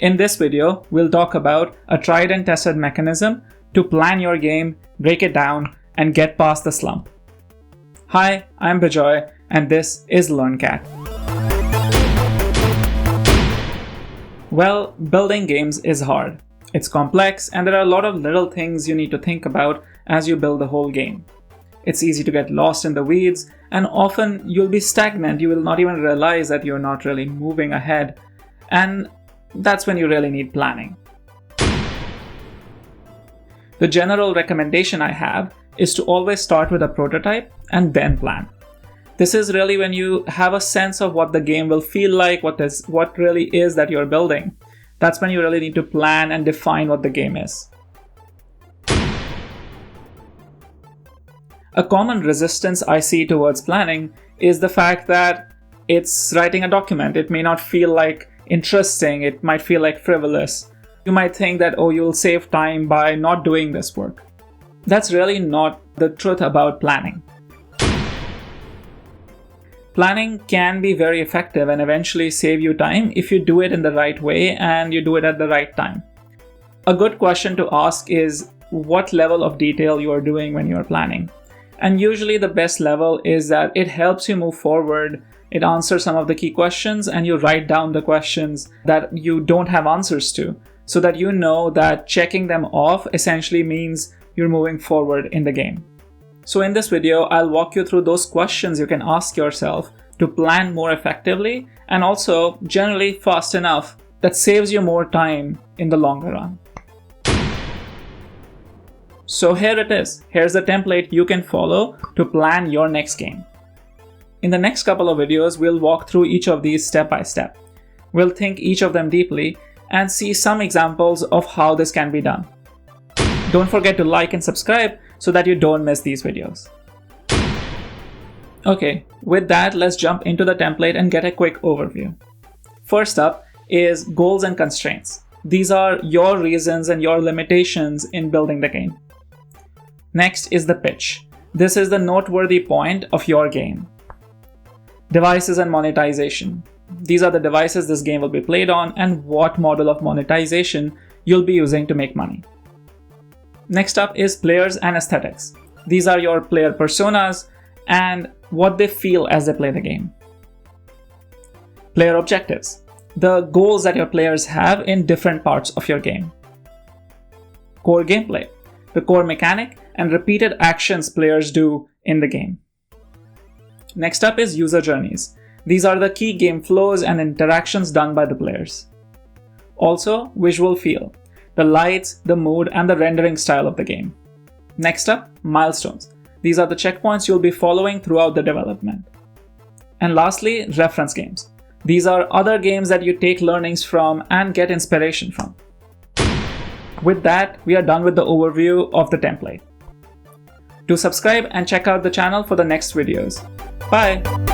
In this video, we'll talk about a tried and tested mechanism to plan your game, break it down, and get past the slump. Hi, I'm Bijoy, and this is LearnCat. Well, building games is hard. It's complex, and there are a lot of little things you need to think about as you build the whole game. It's easy to get lost in the weeds, and often you'll be stagnant. You will not even realize that you're not really moving ahead, and that's when you really need planning. The general recommendation I have is to always start with a prototype and then plan. This is really when you have a sense of what the game will feel like, what really is that you're building. That's when you really need to plan and define what the game is. A common resistance I see towards planning is the fact that it's writing a document. It may not feel like interesting, it might feel like frivolous. You might think that, you'll save time by not doing this work. That's really not the truth about planning. Planning can be very effective and eventually save you time if you do it in the right way and you do it at the right time. A good question to ask is what level of detail you are doing when you are planning. And usually the best level is that it helps you move forward, it answers some of the key questions, and you write down the questions that you don't have answers to, so that you know that checking them off essentially means you're moving forward in the game. So in this video, I'll walk you through those questions you can ask yourself to plan more effectively and also generally fast enough that saves you more time in the longer run. So here it is. Here's the template you can follow to plan your next game. In the next couple of videos, we'll walk through each of these step by step. We'll think each of them deeply and see some examples of how this can be done. Don't forget to like and subscribe so that you don't miss these videos. Okay, with that, let's jump into the template and get a quick overview. First up is goals and constraints. These are your reasons and your limitations in building the game. Next is the pitch. This is the noteworthy point of your game. Devices and monetization. These are the devices this game will be played on and what model of monetization you'll be using to make money. Next up is players and aesthetics. These are your player personas and what they feel as they play the game. Player objectives. The goals that your players have in different parts of your game. Core gameplay. The core mechanic and repeated actions players do in the game. Next up is user journeys. These are the key game flows and interactions done by the players. Also, visual feel. The lights, the mood, and the rendering style of the game. Next up, milestones. These are the checkpoints you'll be following throughout the development. And lastly, reference games. These are other games that you take learnings from and get inspiration from. With that, we are done with the overview of the template. Do subscribe and check out the channel for the next videos. Bye!